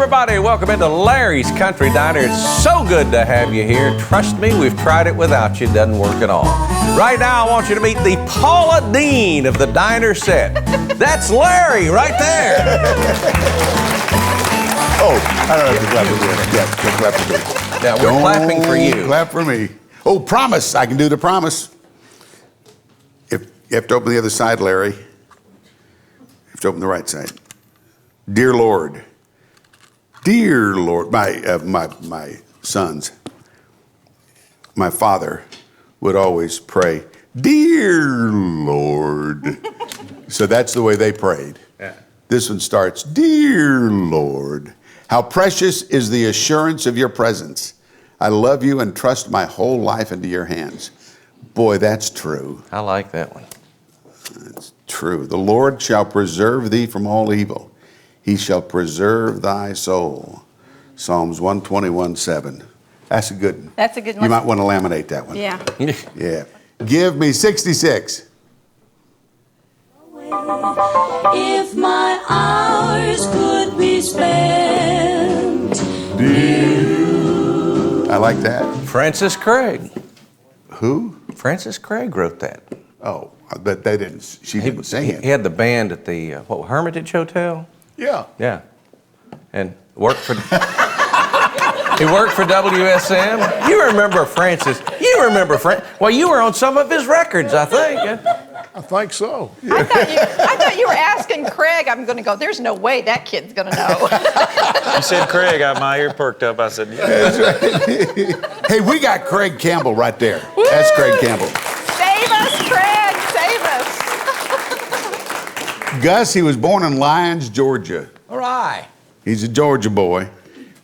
everybody. Welcome into Larry's Country Diner. It's so good to have you here. Trust me, we've tried it without you. It doesn't work at all. Right now, I want you to meet the Paula Deen of the diner set. That's Larry right there. Oh, I don't have to clap for you. Yeah, clap for me. Yeah, we're clapping for you. Clap for me. Oh, promise. I can do the promise. If you have to open the other side, Larry. You have to open the right side. Dear Lord, my sons, my father would always pray, Dear Lord. So that's the way they prayed. Yeah. This one starts, Dear Lord, how precious is the assurance of your presence. I love you and trust my whole life into your hands. Boy, that's true. I like that one. That's true. The Lord shall preserve thee from all evil. He shall preserve thy soul. Psalms 121:7. That's a good one. That's a good one. You might want to laminate that one. Yeah. Yeah. Give me 66. If my hours could be spent. I like that. Francis Craig. Who? Francis Craig wrote that. Oh, but they didn't. She didn't sing it. He had the band at the Hermitage Hotel. Yeah. Yeah, and worked for. He worked for WSM. You remember Francis? You remember Well, you were on some of his records, I think. I think so. I thought you were asking Craig. I'm going to go, there's no way that kid's going to know. You said Craig, my ear perked up. I said, yeah. That's right. Hey, we got Craig Campbell right there. Woo! That's Craig Campbell. Save us, Craig, save us. Gus, he was born in Lyons, Georgia. All right. He's a Georgia boy.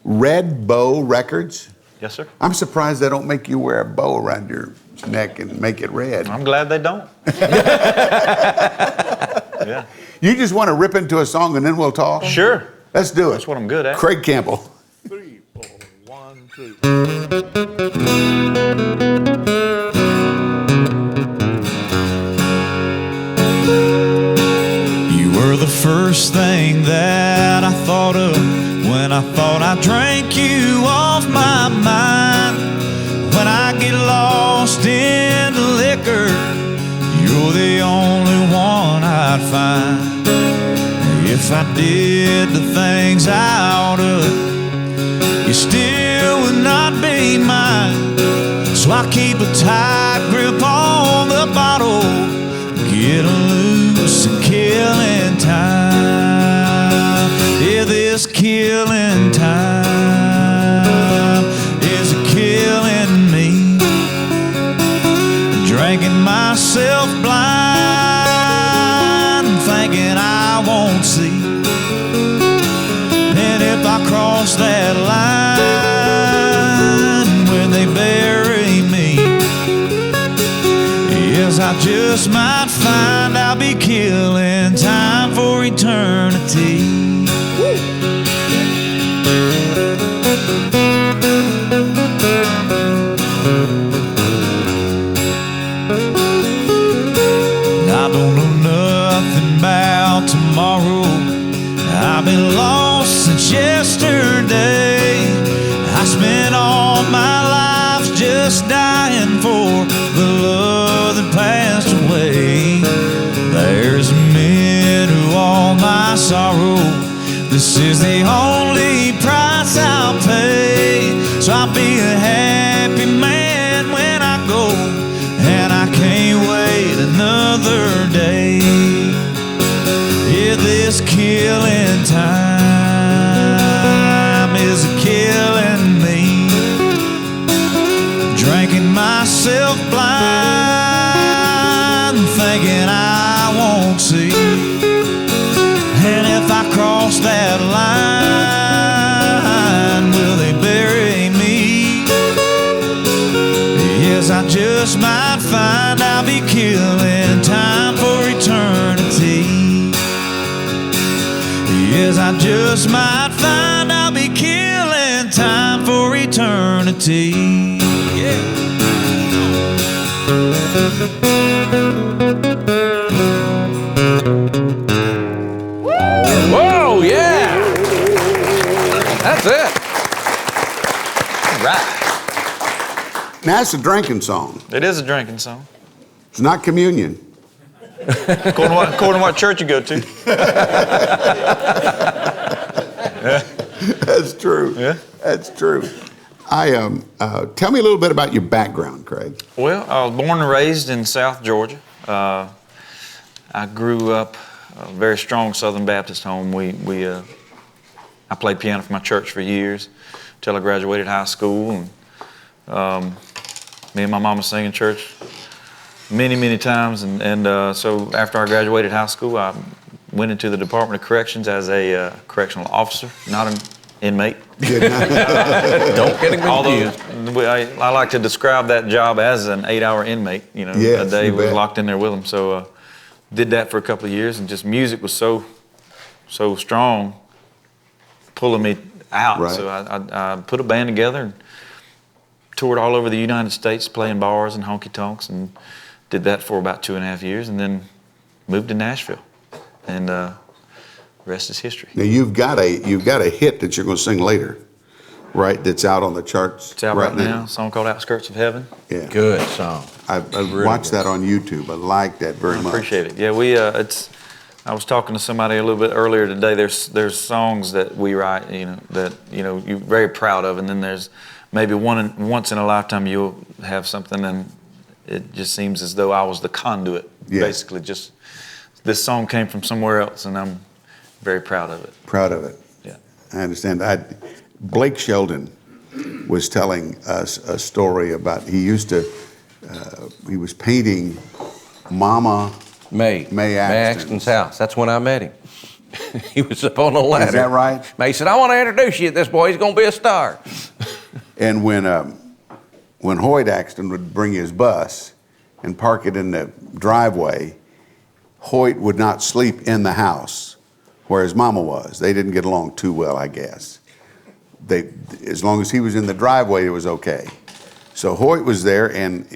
Red Bow Records. Yes, sir. I'm surprised they don't make you wear a bow around your neck and make it red. I'm glad they don't. Yeah. You just want to rip into a song and then we'll talk? Sure. Let's do it. That's what I'm good at. Craig Campbell. 3, 4, 1, 2. You were the first thing that I thought of when I thought I drank you off my mind. When I get lost in the liquor, you're the only one I'd find. If I did the things I oughta, you still would not be mine. So I keep a tight grip on the bottle, get loose and killing time. Yeah, this killing time is killing me. Drinking myself blind, thinking I won't see. And if I cross that line where they bury me, yes, I just might find I'll be killing time for eternity. I don't know nothing about tomorrow. I've been lost since yesterday. I spent all my life just dying for the love that passed away. There's a minute to all my sorrow. This is the only price I'll pay. So I'll be a happy man when I go, and I can't wait another day. Yeah, this killing time is killing me. Drinking myself blind, thinking I won't see. And if I cross that line, will they bury me? Yes, I just might find I'll be killing time for eternity. Yes, I just might find I'll be killing time for eternity. Yeah. Whoa, yeah! That's it. Right. Now, it's a drinking song. It is a drinking song. It's not communion. According to what church you go to. That's true. Yeah. That's true. Tell me a little bit about your background, Craig. Well, I was born and raised in South Georgia. I grew up a very strong Southern Baptist home. I played piano for my church for years until I graduated high school. And me and my mama sang in church many times. And so after I graduated high school, I went into the Department of Corrections as a correctional officer, not an inmate. Don't get him confused. Although I like to describe that job as an 8-hour inmate. You know, Yes, a day you we was bet. locked in there with them. So did that for a couple of years, and just music was so strong, pulling me out. Right. So I put a band together and toured all over the United States, playing bars and honky tonks, and did that for about 2.5 years, and then moved to Nashville, and rest is history. Now you've got a hit that you're going to sing later, right? That's out on the charts. It's out right now. A song called "Outskirts of Heaven." Yeah. Good song. I've watched that on YouTube. I like that very much. Appreciate it. Yeah, I was talking to somebody a little bit earlier today. There's songs that we write, that you're very proud of, and then there's maybe once in a lifetime you'll have something, and it just seems as though I was the conduit. Yeah. Basically, just this song came from somewhere else, and I'm very proud of it. Proud of it. Yeah. I understand. Blake Sheldon was telling us a story about he was painting Mama May Axton's house. That's when I met him. He was up on a ladder. Is that right? May said, "I want to introduce you to this boy. He's going to be a star." And when Hoyt Axton would bring his bus and park it in the driveway, Hoyt would not sleep in the house where his mama was. They didn't get along too well, I guess. As long as he was in the driveway, it was okay. So Hoyt was there, and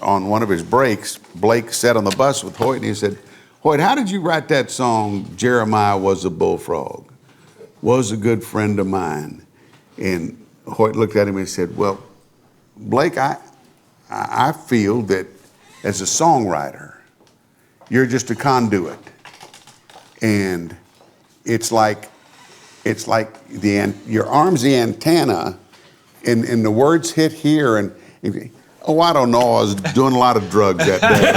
on one of his breaks, Blake sat on the bus with Hoyt, and he said, "Hoyt, how did you write that song, Jeremiah Was a Bullfrog? Was a good friend of mine." And Hoyt looked at him and said, "Well, Blake, I feel that as a songwriter, you're just a conduit. And it's like your arm's the antenna, and the words hit here, and oh, I don't know, I was doing a lot of drugs that day."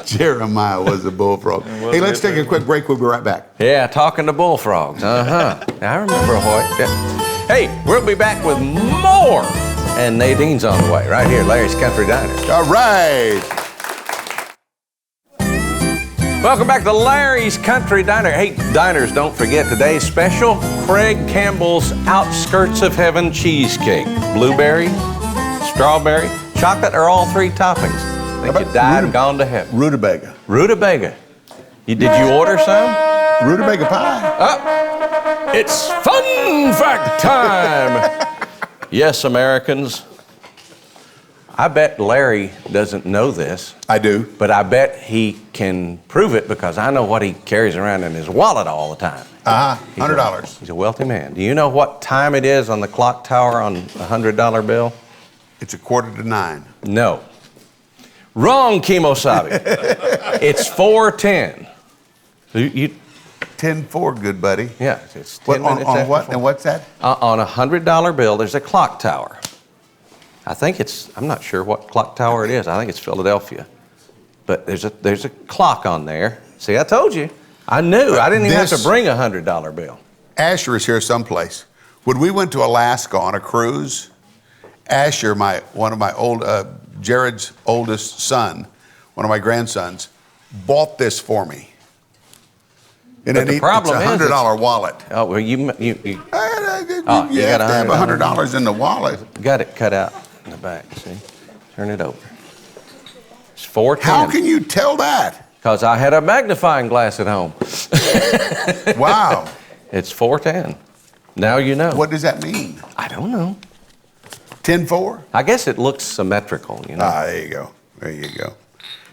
Jeremiah was a bullfrog. Hey, let's take a quick break. We'll be right back. Yeah, talking to bullfrogs. I remember Hoyt. Yeah. Hey, we'll be back with more. And Nadine's on the way, right here, Larry's Country Diner. All right. Welcome back to Larry's Country Diner. Hey, diners, don't forget today's special, Craig Campbell's Outskirts of Heaven cheesecake. Blueberry, strawberry, chocolate, or all three toppings. Think you died and gone to heaven. Rutabaga. Rutabaga. Did you order some? Rutabaga pie. It's fun fact time. Yes, Americans. I bet Larry doesn't know this. I do. But I bet he can prove it because I know what he carries around in his wallet all the time. $100. He's a wealthy man. Do you know what time it is on the clock tower on a $100 bill? It's 8:45. No. Wrong, Kimosabi. It's 4:10. You 10-4, good buddy. Yeah, it's 10 What, minutes on after what? 4. And what's that? On a $100 bill, there's a clock tower. I'm not sure what clock tower it is. I think it's Philadelphia. But there's a clock on there. See, I told you. I knew. I didn't even have to bring a $100 bill. Asher is here someplace. When we went to Alaska on a cruise, Asher, Jared's oldest son, one of my grandsons, bought this for me. And But the problem it's a is $100 wallet. Oh, well, you You you have got to have $100. $100 in the wallet. got it cut out in the back, see? Turn it over. It's 4:10. How can you tell that? Because I had a magnifying glass at home. Wow. It's 4:10. Now you know. What does that mean? I don't know. 10-4? I guess it looks symmetrical, you know. There you go. There you go.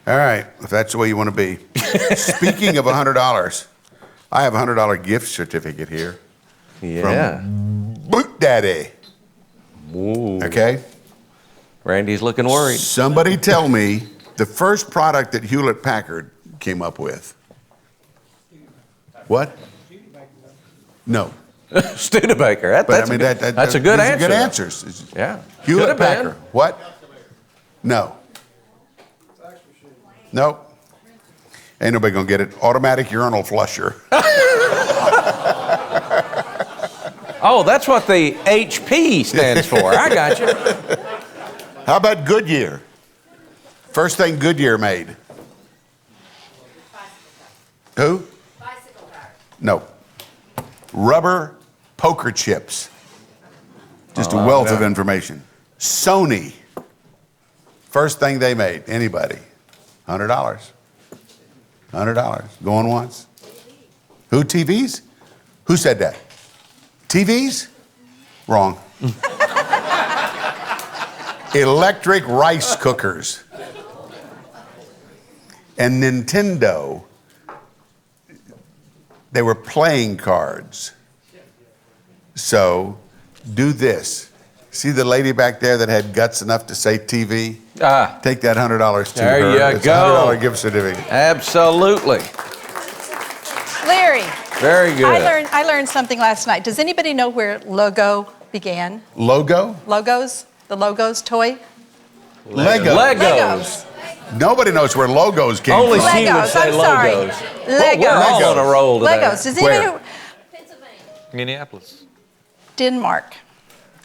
All right, if that's the way you want to be. Speaking of $100, I have a $100 gift certificate here. Yeah. Boot Daddy. Ooh. Okay? Randy's looking worried. Somebody tell me the first product that Hewlett-Packard came up with. What? No. Studebaker. That's a good answer. Good answers. Yeah. Hewlett-Packard. What? No. Nope. Ain't nobody gonna get it. Automatic urinal flusher. Oh, that's what the HP stands for. I got you. How about Goodyear? First thing Goodyear made. Who? Bicycle tire. No. Rubber poker chips. Just a wealth of information. Sony. First thing they made. Anybody? $100. $100. Going once? Who? TVs? Who said that? TVs? Wrong. Electric rice cookers. And Nintendo, they were playing cards. So, do this. See the lady back there that had guts enough to say TV? Take that $100 to her. There you It's go. a $100 gift certificate. Absolutely. Larry, Very good. I learned something last night. Does anybody know where Logo began? Logo? Logos? The Logos toy? Lego. Legos. Nobody knows where logos came Only from. she would Legos, say I'm sorry. logos. Legos. We're all on a roll today. Legos. Does Where? anybody know? Minneapolis. Denmark.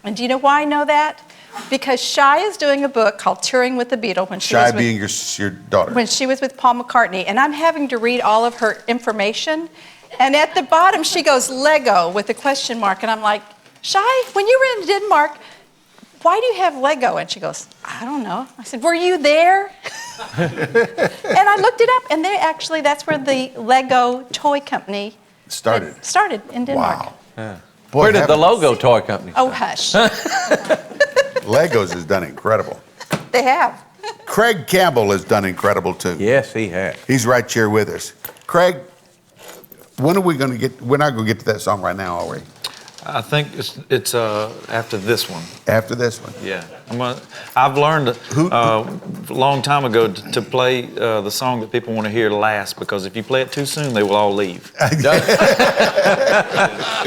And do you know why I know that? Because Shai is doing a book called Touring with the Beatles when she Shy was with, being your daughter. when she was with Paul McCartney, and I'm having to read all of her information. And at the bottom, she goes Lego with a question mark, and I'm like, Shai, when you were in Denmark, why do you have Lego? And she goes, I don't know. I said, were you there? And I looked it up, and that's where the Lego toy company started in Denmark. Wow. Yeah. Boy, Where did the heavens. logo toy company Oh, start? hush. Legos has done incredible. They have. Craig Campbell has done incredible too. Yes, he has. He's right here with us. Craig, when are we going to get? We're not going to get to that song right now, are we? I think it's after this one. After this one. Yeah, I've learned a long time ago to play the song that people want to hear last, because if you play it too soon, they will all leave.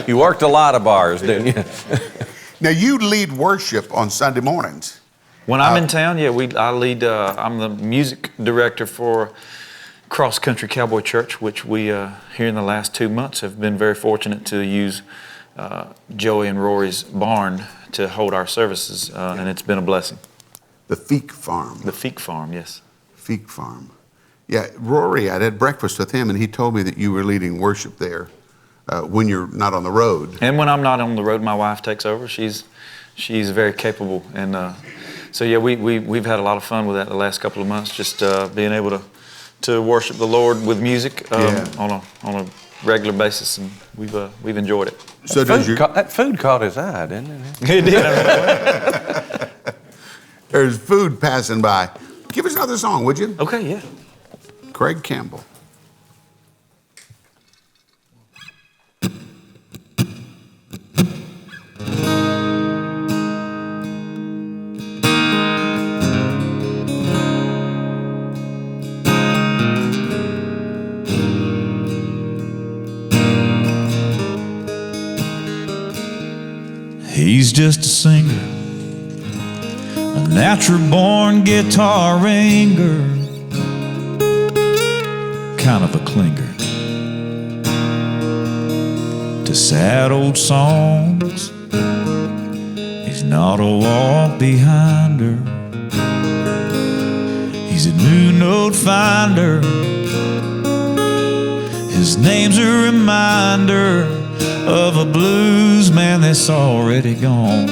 You worked a lot of bars, didn't you? Now you lead worship on Sunday mornings. When I'm in town, yeah, I lead. I'm the music director for Cross Country Cowboy Church, which we here in the last 2 months have been very fortunate to use Joey and Rory's barn to hold our services, and it's been a blessing. The Feek Farm. The Feek Farm, yes. Feek Farm. Yeah, Rory, I had breakfast with him, and he told me that you were leading worship there when you're not on the road. And when I'm not on the road, my wife takes over. She's very capable, and so yeah, we've had a lot of fun with that the last couple of months, just being able to worship the Lord with music on a regular basis, and we've enjoyed it. So that food caught his eye, didn't it? It did. There's food passing by. Give us another song, would you? Okay, yeah. Craig Campbell. He's just a singer, a natural-born guitar ringer, kind of a clinger to sad old songs. He's not a walk behind her. He's a new note finder. His name's a reminder of a blues man that's already gone.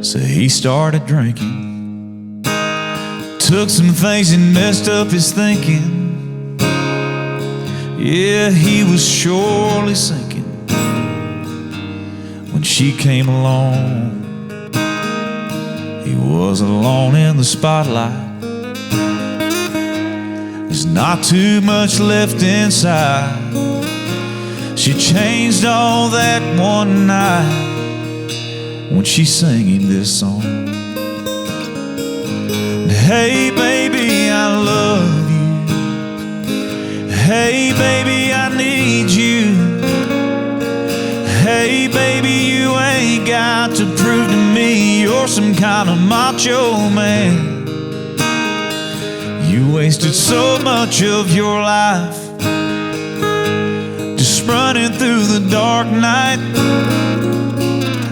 So he started drinking, took some things and messed up his thinking. Yeah, he was surely sinking when she came along. He was alone in the spotlight. His There's not too much left inside. She changed all that one night when she sang him this song. Hey baby, I love you. Hey baby, I need you. Hey baby, you ain't got to prove to me you're some kind of macho man. You wasted so much of your life just running through the dark night.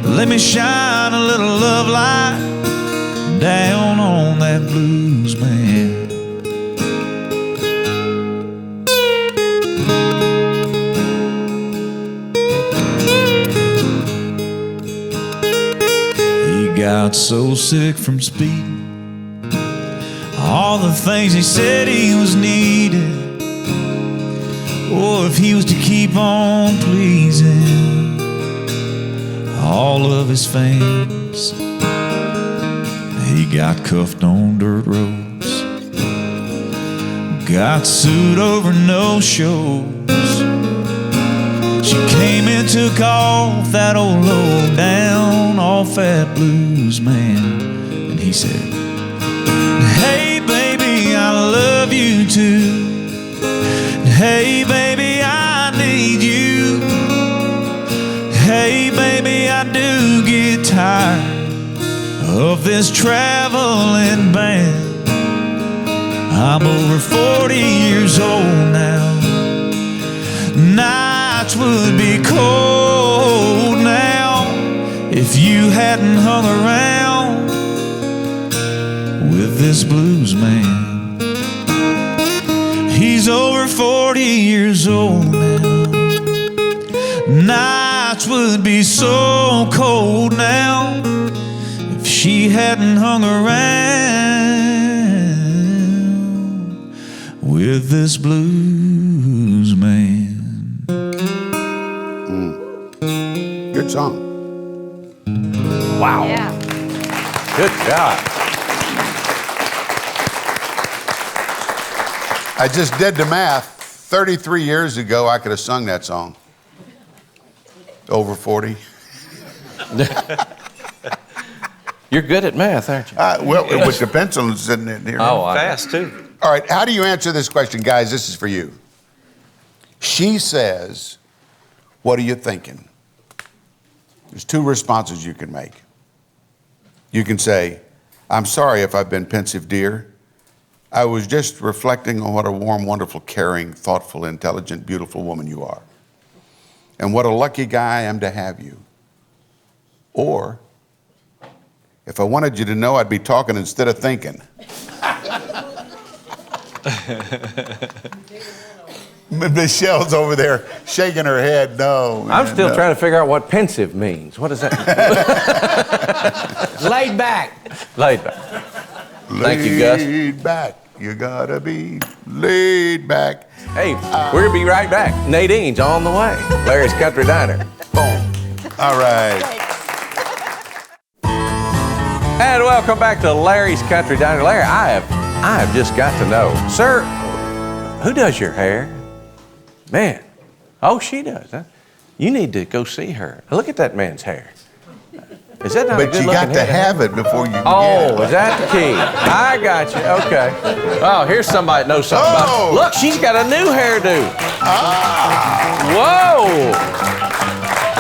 Let me shine a little love light down on that blues man. He got so sick from speeding, all the things he said he was needed. Or if he was to keep on pleasing all of his fans, he got cuffed on dirt roads, got sued over no shows. She came and took off that old low down off that blues man, and he said, hey baby, I love you too. Hey baby, I need you. Hey baby, I do get tired of this traveling band. I'm over 40 years old now. Nights would be cold now if you hadn't hung around with this blues man. He's over 40 years old now. Nights would be so cold now if she hadn't hung around with this blues man. Good song. Wow. Yeah. Good job. I just did the math. 33 years ago, I could have sung that song. Over 40. You're good at math, aren't you? Well, with the pencil sitting in here. Oh, I Fast, too. All right, how do you answer this question? Guys, this is for you. She says, what are you thinking? There's two responses you can make. You can say, I'm sorry if I've been pensive, dear. I was just reflecting on what a warm, wonderful, caring, thoughtful, intelligent, beautiful woman you are. And what a lucky guy I am to have you. Or, if I wanted you to know, I'd be talking instead of thinking. Michelle's over there shaking her head, no. I'm man, still no. trying to figure out what pensive means. What does that mean? Laid back. Laid back. Thank you, Gus. Laid back. You gotta be laid back. Hey, we're going to be right back. Nadine's on the way. Larry's Country Diner. Boom. All right. And welcome back to Larry's Country Diner. Larry, I have just got to know, sir, who does your hair? Man. Oh, she does, huh? You need to go see her. Look at that man's hair. Is that not a But good you got looking to hair? have it before you can Oh, get is that the key? I got you. Okay. Oh, here's somebody that knows something about Oh. it. Look, she's got a new hairdo. Whoa.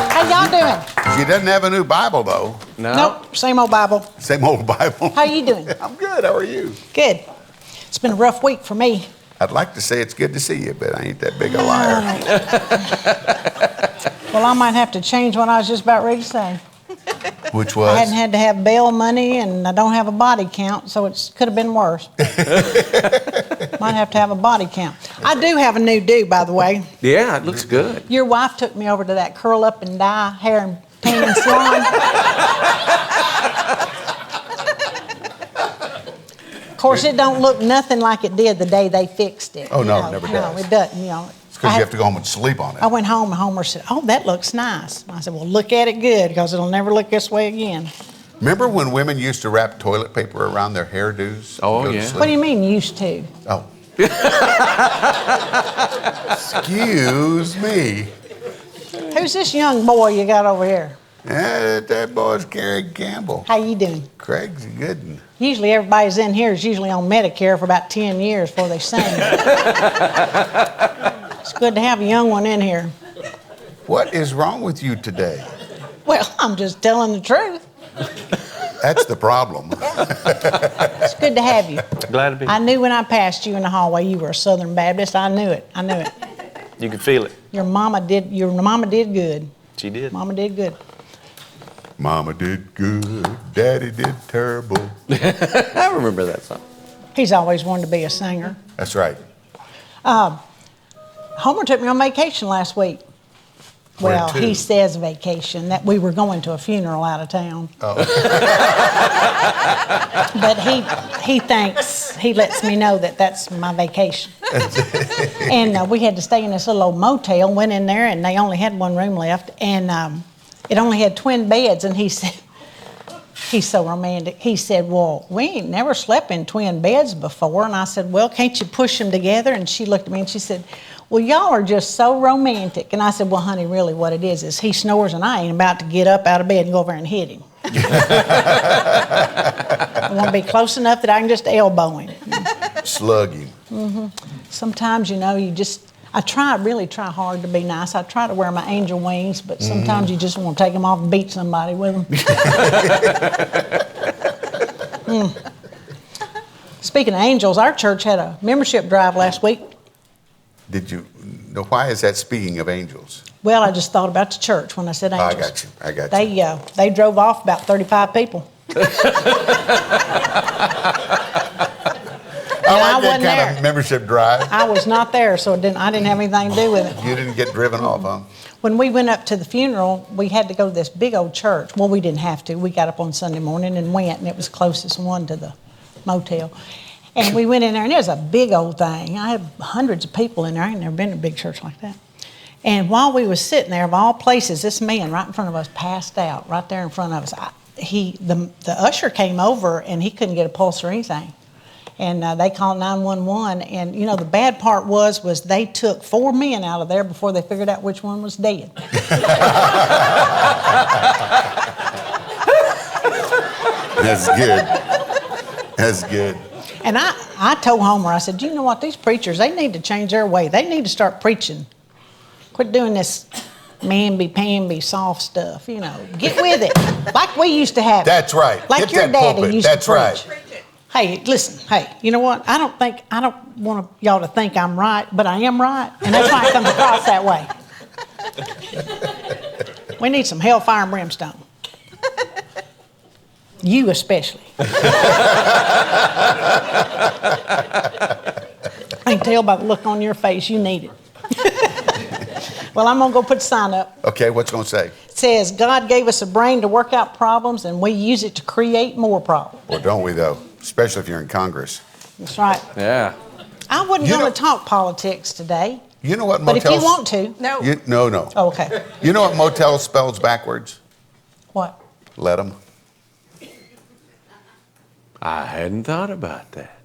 How y'all doing? She doesn't have a new Bible, though. No. Nope, same old Bible. Same old Bible. How you doing? I'm good. How are you? Good. It's been a rough week for me. I'd like to say it's good to see you, but I ain't that big a liar. Well, I might have to change what I was just about ready to say. Which I was? hadn't had to have bail money, and I don't have a body count, so it could have been worse. Might have to have a body count. I do have a new do, by the way. Yeah, it looks good. Your wife took me over to that curl up and dye hair and tan and salon. Of course, it don't look nothing like it did the day they fixed it. Oh, no, you know. it never No, does. it doesn't, you know. It's because you have to go home and sleep on it. I went home and Homer said, "Oh, that looks nice." I said, "Well, look at it good because it'll never look this way again." Remember when women used to wrap toilet paper around their hairdos? to Oh, go to yeah. sleep? What do you mean used to? Oh, Excuse me. Who's this young boy you got over here? That boy's Campbell. How you doing? Craig's a good one. Usually everybody's in here is usually on Medicare for about 10 years before they sing. It's good to have a young one in here. What is wrong with you today? Well, I'm just telling the truth. That's the problem. It's good to have you. Glad to be I here. knew when I passed you in the hallway you were a Southern Baptist. I knew it. I knew it. You can feel it. Your mama did good. She did. Mama did good. Mama did good, Daddy did terrible. I remember that song. He's always wanted to be a singer. That's right. Homer took me on vacation last week. Where Well, to? he says vacation, that we were going to a funeral out of town. Oh. But he thinks, he lets me know that that's my vacation. And we had to stay in this little old motel, went in there, and they only had one room left, and it only had twin beds, and he said, he's so romantic. He said, well, we ain't never slept in twin beds before. And I said, well, can't you push them together? And she looked at me and she said, well, y'all are just so romantic. And I said, well, honey, really what it is he snores and I ain't about to get up out of bed and go over and hit him. I want to be close enough that I can just elbow him. Slug him. Sometimes, you know, I really try hard to be nice. I try to wear my angel wings, but sometimes you just want to take them off and beat somebody with them. Speaking of angels, our church had a membership drive last week. Did you? No, why is that speaking of angels? Well, I just thought about the church when I said angels. I got you. They drove off about 35 people. I like that wasn't kind there. of membership drive. I was not there, so I didn't have anything to do with it. You didn't get driven off, huh? When we went up to the funeral, we had to go to this big old church. Well, we didn't have to. We got up on Sunday morning and went, and it was the closest one to the motel. And we went in there, and it was a big old thing. I had hundreds of people in there. I ain't never been to a big church like that. And while we was sitting there, of all places, this man right in front of us passed out, right there in front of us. The usher came over, and he couldn't get a pulse or anything. And they called 911. And, you know, the bad part was they took 4 men out of there before they figured out which one was dead. That's good. That's good. And I told Homer, I said, you know what, these preachers, they need to change their way. They need to start preaching. Quit doing this mamby-pamby soft stuff, you know. Get with it. Like we used to have it. That's right. Like Hit your that daddy pulpit. used That's to preach. right. Hey, listen, you know what? I don't want y'all to think I'm right, but I am right. And that's why it comes across that way. We need some hellfire and brimstone. You especially. I can tell by the look on your face you need it. Well, I'm going to go put the sign up. Okay, what's it going to say? It says, God gave us a brain to work out problems, and we use it to create more problems. Well, don't we, though? Especially if you're in Congress. That's right. Yeah. I wasn't You going know- to talk politics today, You know what but motel... if you want to. No. No. Oh, okay. You know what motel spells backwards? What? Let 'em. I hadn't thought about that.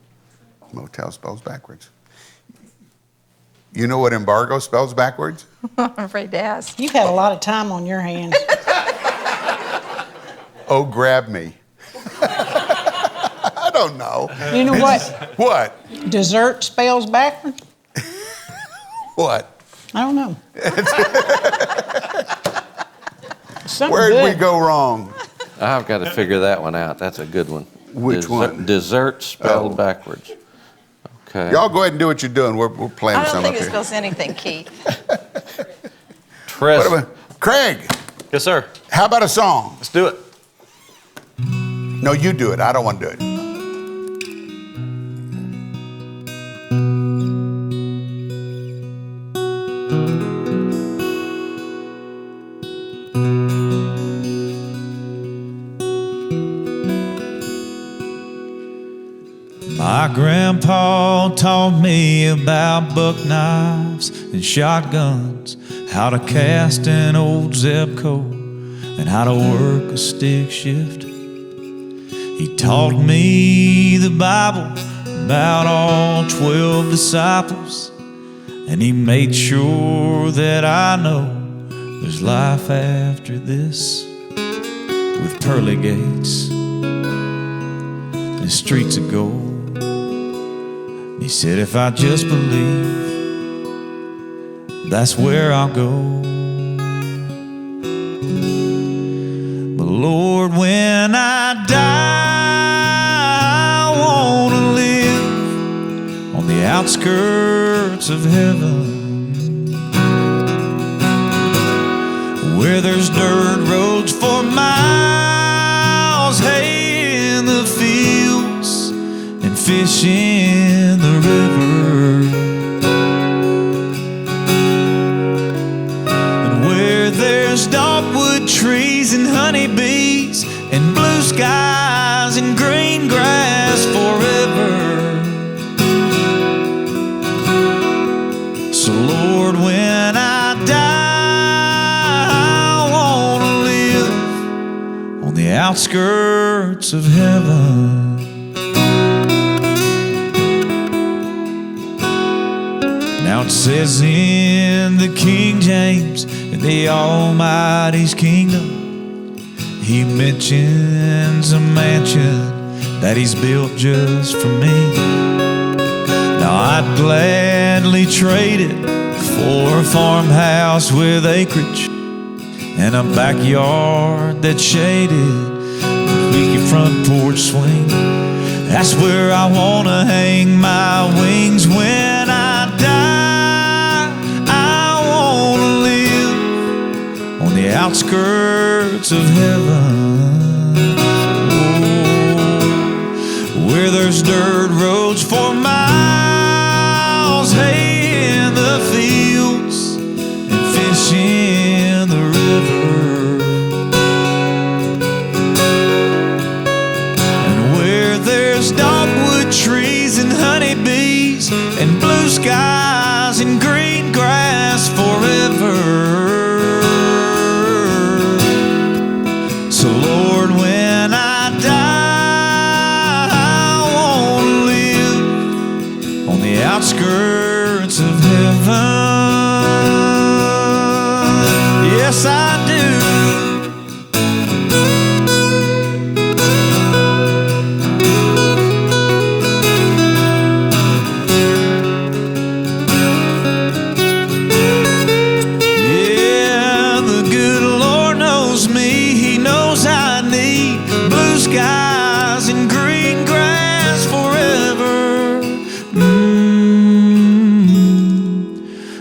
Motel spells backwards. You know what embargo spells backwards? I'm afraid to ask. You've had a lot of time on your hands. Oh, grab me. I don't know. You know what What? dessert spells backwards? What? I don't know. Something Where'd good. we go wrong? I've got to figure that one out. That's a good one. Which one? Dessert spelled Oh. backwards. Okay. Y'all go ahead and do what you're doing. We're playing I don't some think up it here. spells anything, Keith. Tres- What about, Craig, Yes, sir. how about a song? Let's do it. No, you do it. I don't want to do it. My grandpa taught me about buck knives and shotguns, how to cast an old Zebco, and how to work a stick shift. He taught me the Bible about all 12 disciples, and he made sure that I know there's life after this, with pearly gates and streets of gold. He said if I just believe, that's where I'll go. But Lord, when I die, I want to live on the outskirts of heaven, where there's dirt roads for miles, hay in the fields, and fish in the river, and where there's dogwood trees and honeybees and blue skies and green grass forever. So Lord, when I die, I want to live on the outskirts of heaven. Now it says in the King James, in the Almighty's kingdom, he mentions a mansion that he's built just for me. Now I'd gladly trade it for a farmhouse with acreage and a backyard that's shaded with leaky front porch swing. That's where I wanna hang my wings when I die. I wanna live on the outskirts of heaven, oh, where there's dirt roads for miles, hay in the fields, and fish in the river, and where there's dogwood trees and honeybees and blue skies and green grass forever. So Lord, when I die, I want to live on the outskirts of heaven. Yes, I do. Yeah, the good Lord knows me. He knows I need blue skies and green grass forever.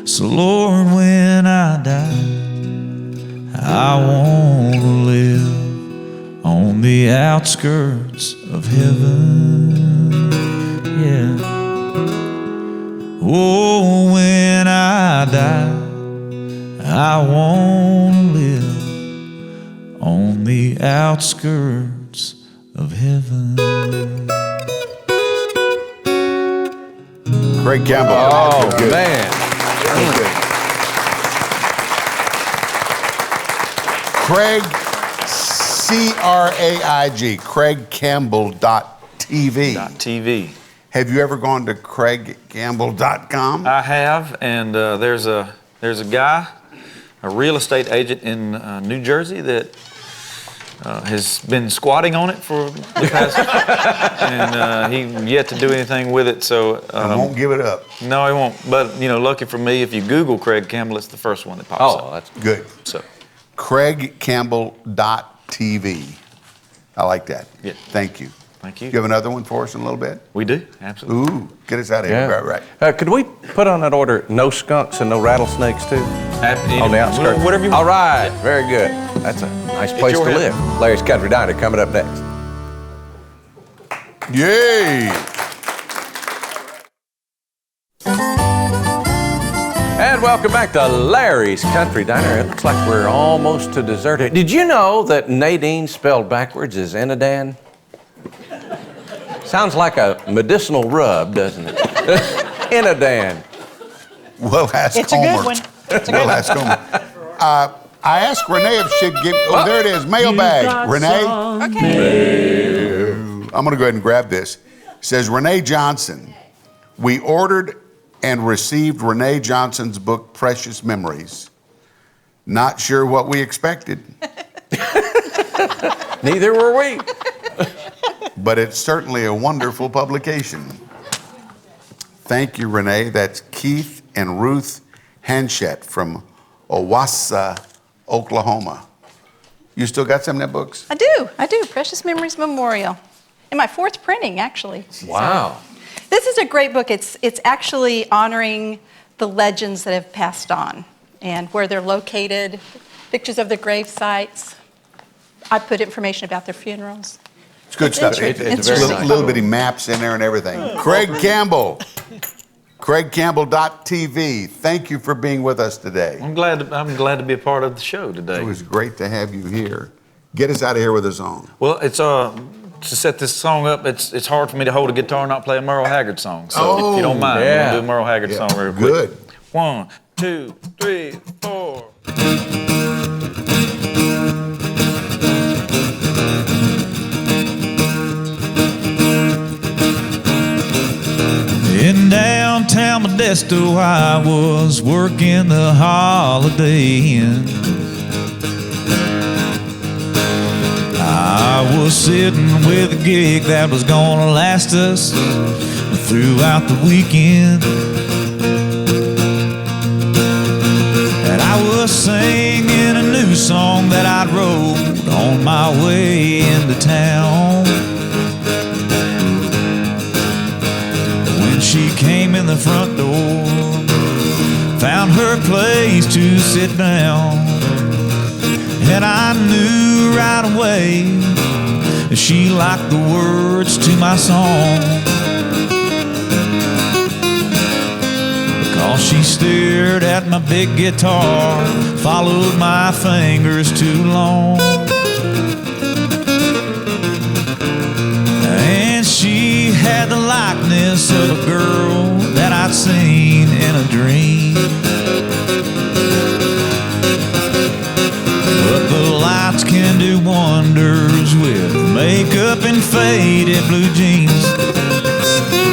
So Lord, when I die, I want to live on the outskirts of heaven. Yeah. Oh, when I die, I want to live on the outskirts of heaven. Craig Campbell. Oh, Good. man. Craig, C-R-A-I-G, CraigCampbell.tv. .tv. Have you ever gone to CraigCampbell.com? I have, and there's a guy, a real estate agent in New Jersey that has been squatting on it for the past, and he yet to do anything with it. So I won't give it up. no, he won't. But you know, lucky for me, if you Google Craig Campbell, it's the first one that pops Oh, up. that's Good. So CraigCampbell.tv. I like that. Yeah. Thank you. thank you. You have another one for us in a little bit? We do, absolutely. Ooh, get us out of here. yeah. Right. Could we put on that order no skunks and no rattlesnakes too? On the outskirts. Whatever you want. All right, very good. That's a nice place to your head. live. Larry's Country Diner coming up next. Yay! And welcome back to Larry's Country Diner. It looks like we're almost to dessert. Did you know that Nadine spelled backwards is Enadan? Sounds like a medicinal rub, doesn't it? Enadan. We'll ask It's a Homer. good one. It's a We'll good ask Homer. I asked Renee if she'd give. Oh, there it is. Mailbag. Renee. Okay. I'm going to go ahead and grab this. Says Renee Johnson, we ordered and received Renee Johnson's book, Precious Memories. Not sure what we expected. Neither were we. But it's certainly a wonderful publication. Thank you, Renee. That's Keith and Ruth Hanchett from Owassa, Oklahoma. You still got some of that books? I do. Precious Memories Memorial. In my 4th printing, actually. Wow. So, this is a great book. It's actually honoring the legends that have passed on and where they're located, pictures of the grave sites. I put information about their funerals. It's good stuff. It's very nice. Little bitty maps in there and everything. Craig Campbell, CraigCampbell.tv. Thank you for being with us today. I'm glad to be a part of the show today. It was great to have you here. Get us out of here with a song. Well, it's to set this song up, it's hard for me to hold a guitar and not play a Merle Haggard song. So if you don't mind, yeah. we're gonna do a Merle Haggard song real quick. Good. 1, 2, 3, 4. In downtown Modesto, I was working the Holiday Inn. I was sitting with a gig that was gonna last us throughout the weekend. And I was singing a new song that I wrote on my way into town. When she came in the front door, found her place to sit down, and I knew right away that she liked the words to my song, because she stared at my big guitar, followed my fingers too long, and she had the likeness of a girl that I'd seen in a dream. But the lights can do wonders with makeup and faded blue jeans.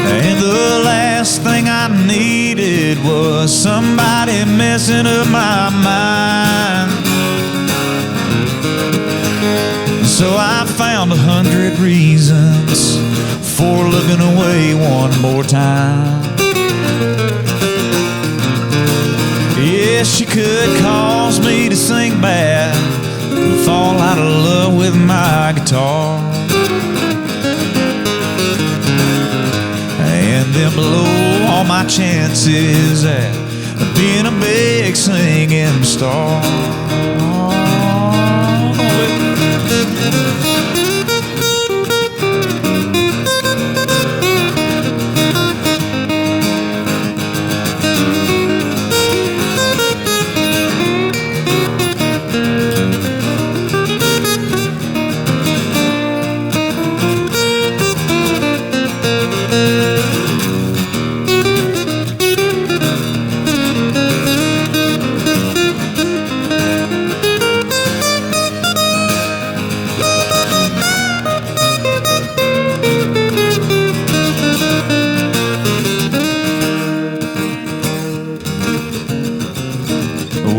And the last thing I needed was somebody messing up my mind. So I found 100 reasons for looking away one more time. Yes, she could cause me to sing bad, fall out of love with my guitar, and then blow all my chances at being a big singing star.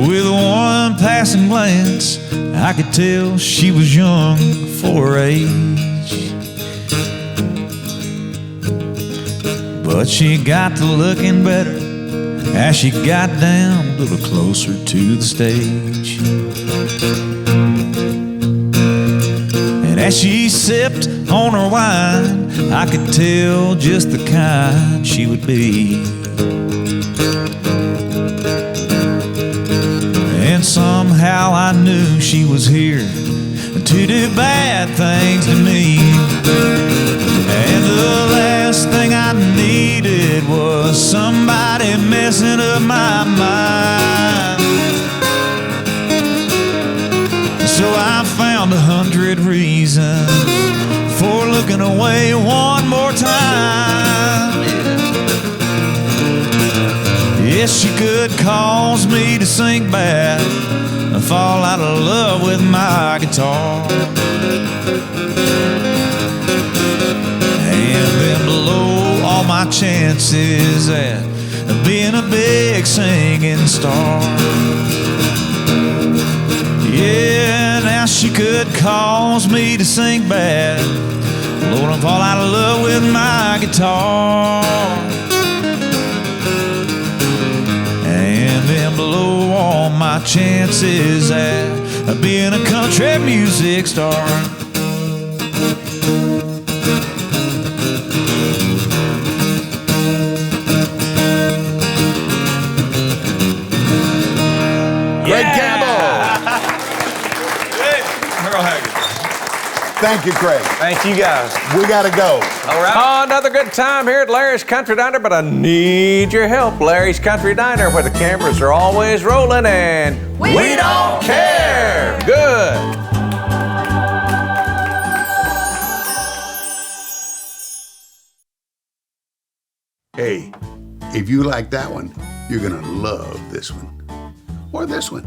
With one passing glance, I could tell she was young for her age. But she got to looking better as she got down a little closer to the stage. And as she sipped on her wine, I could tell just the kind she would be. And somehow I knew she was here to do bad things to me. And the last thing I needed was somebody messing up my mind. So I found 100 reasons for looking away one more time. Yes, she could cause me to sing bad and fall out of love with my guitar, and then blow my chances at being a big singing star. Yeah, now she could cause me to sing bad. Lord, I'm fall out of love with my guitar. And then blow all my chances at being a country music star. Craig Campbell. Thank you, Craig. Thank you, guys. We got to go. All right. Oh, another good time here at Larry's Country Diner, but I need your help. Larry's Country Diner, where the cameras are always rolling and we don't care. Good. Hey, if you like that one, you're going to love this one. Or this one.